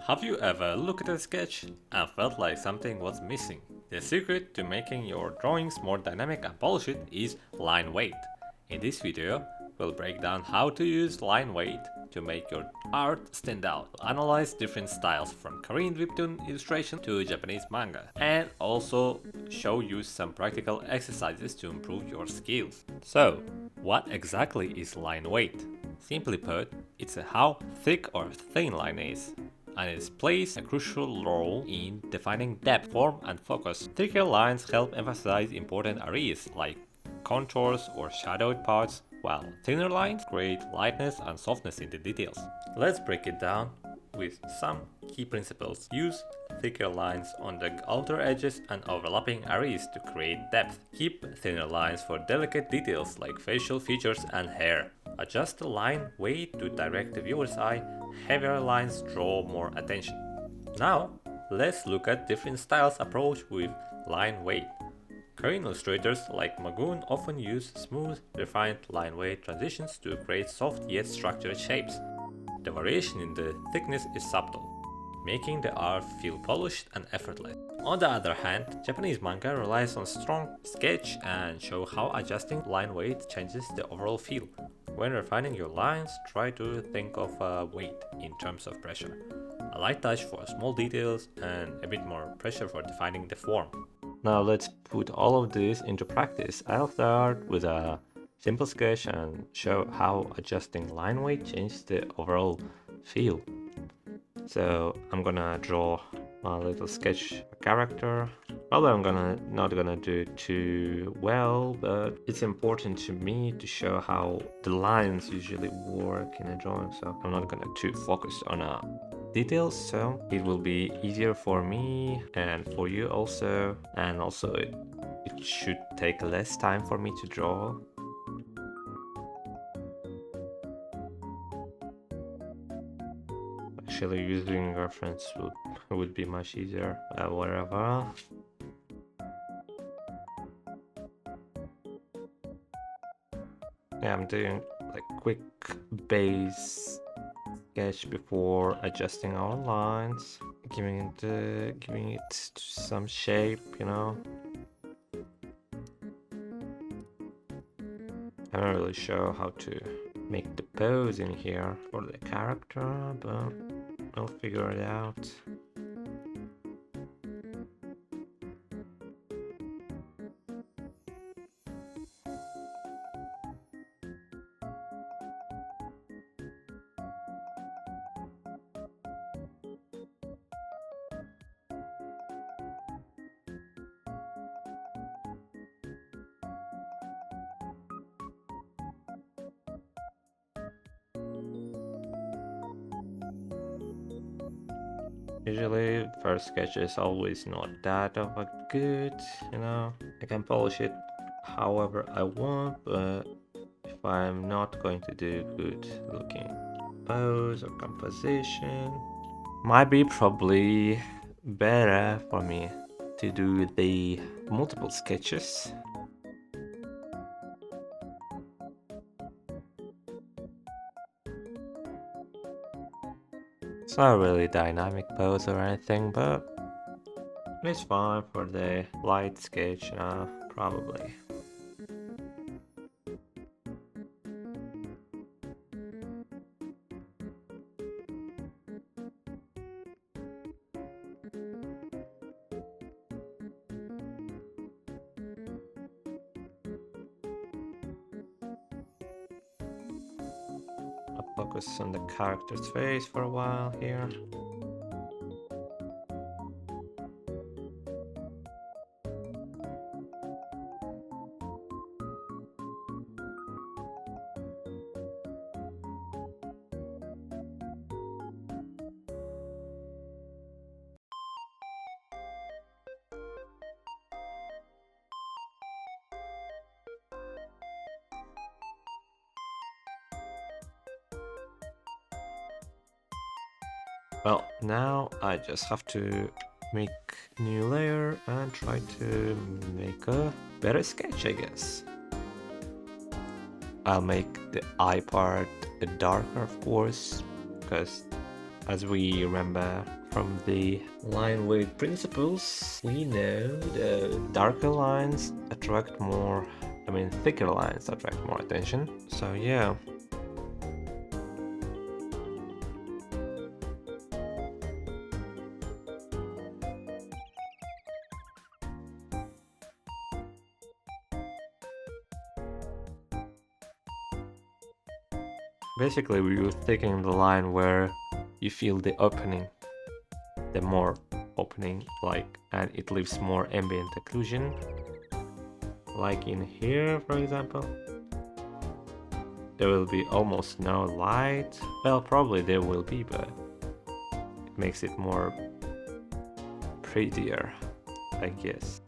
Have you ever looked at a sketch and felt like something was missing? The secret to making your drawings more dynamic and polished is line weight. In this video, we'll break down how to use line weight to make your art stand out. We'll analyze different styles from Korean webtoon illustration to Japanese manga, and also show you some practical exercises to improve your skills. So, what exactly is line weight? Simply put, it's how thick or thin line is, and it plays a crucial role in defining depth, form, and focus. Thicker lines help emphasize important areas like contours or shadowed parts, while thinner lines create lightness and softness in the details. Let's break it down with some key principles. Use thicker lines on the outer edges and overlapping areas to create depth. Keep thinner lines for delicate details like facial features and hair. Adjust the line weight to direct the viewer's eye. Heavier lines draw more attention. Now, let's look at different styles approach with line weight. Korean illustrators like Magoon often use smooth, refined line weight transitions to create soft yet structured shapes. The variation in the thickness is subtle, making the art feel polished and effortless. On the other hand, Japanese manga relies on strong sketch and show how adjusting line weight changes the overall feel. When refining your lines, try to think of weight in terms of pressure. A light touch for small details and a bit more pressure for defining the form. Now let's put all of this into practice. I'll start with a simple sketch and show how adjusting line weight changes the overall feel. So I'm gonna draw a little sketch character. Probably I'm not gonna do it too well, but it's important to me to show how the lines usually work in a drawing, so I'm not gonna too focus on details, so it will be easier for me and for you also, and also it should take less time for me to draw. Actually, using reference would be much easier, whatever. Yeah, I'm doing like quick base sketch before adjusting our lines, giving it some shape, you know. I'm not really sure how to make the pose in here for the character, but I'll figure it out. Usually, first sketch is always not that of a good, you know. I can polish it however I want, but if I'm not going to do good looking pose or composition, might be probably better for me to do the multiple sketches. It's not really dynamic pose or anything, but it's fine for the light sketch now, probably. I'll focus on the character's face for a while here. Well, now I just have to make new layer and try to make a better sketch, I guess. I'll make the eye part darker, of course, because As we remember from the line weight principles, we know the darker lines attract more, thicker lines attract more attention. So yeah. Basically, we were taking the line where you feel the opening, the more opening, and it leaves more ambient occlusion. Like in here, for example, there will be almost no light. Well, probably there will be, but it makes it more prettier, I guess.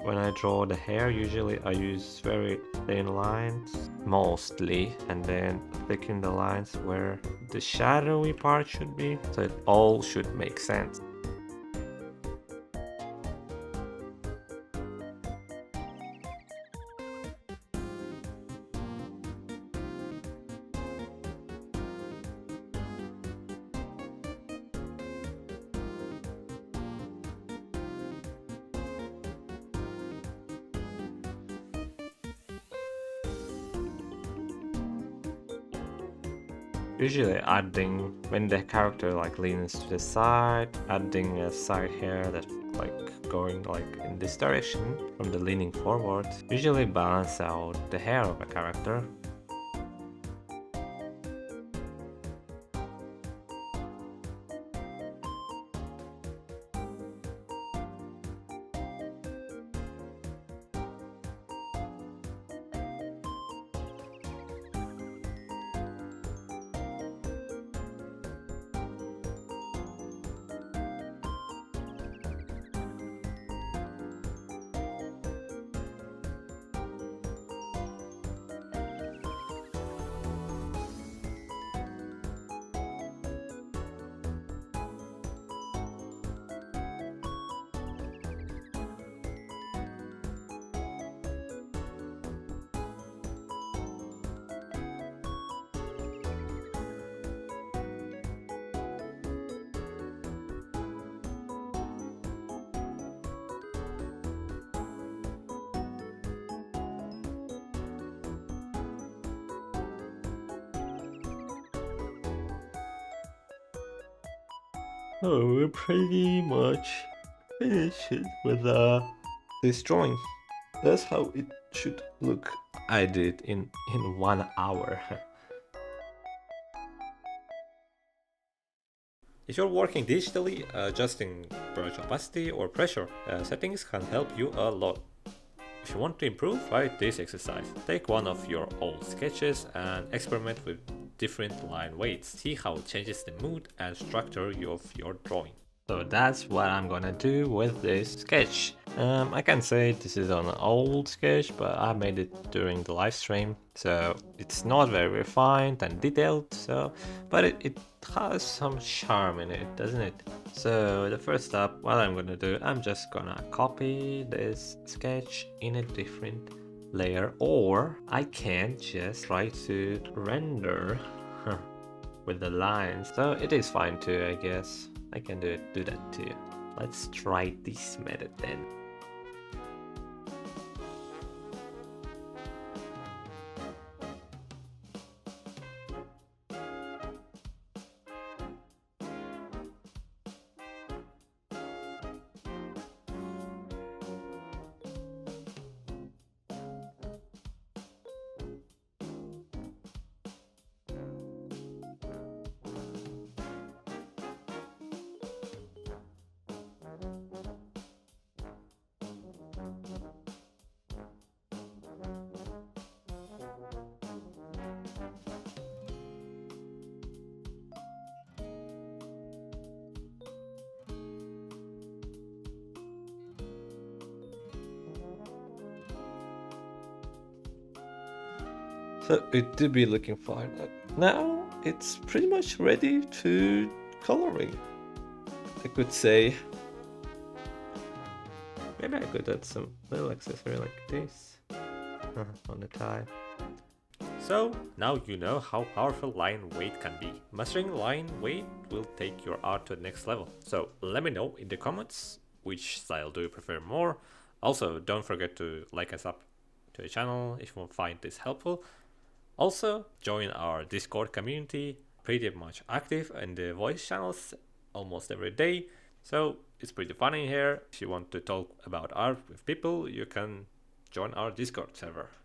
When I draw the hair, usually I use very thin lines, mostly, and then thicken the lines where the shadowy part should be, so it all should make sense. Usually adding, when the character leans to the side, adding a side hair that's going in this direction from the leaning forward, usually balance out the hair of a character. Oh, we're pretty much finished with this drawing. That's how it should look. I did in 1 hour. If you're working digitally, adjusting brush opacity or pressure settings can help you a lot. If you want to improve, try this exercise. Take one of your old sketches and experiment with different line weights. See how it changes the mood and structure of your drawing. So that's what I'm gonna do with this sketch. I can say this is an old sketch, but I made it during the live stream, so it's not very refined and detailed, but it has some charm in it, doesn't it? So the first step, what I'm gonna do, I'm just gonna copy this sketch in a different layer, or I can just try to render with the lines. So it is fine too, I guess. I can do that too. Let's try this method then. So it did be looking fine. Now it's pretty much ready to coloring, I could say. Maybe I could add some little accessory like this on the tie. So now you know how powerful line weight can be. Mastering line weight will take your art to the next level. So let me know in the comments which style do you prefer more. Also, don't forget to like us up to the channel if you find this helpful. Also, join our Discord community, pretty much active in the voice channels almost every day. So it's pretty fun in here. If you want to talk about art with people, you can join our Discord server.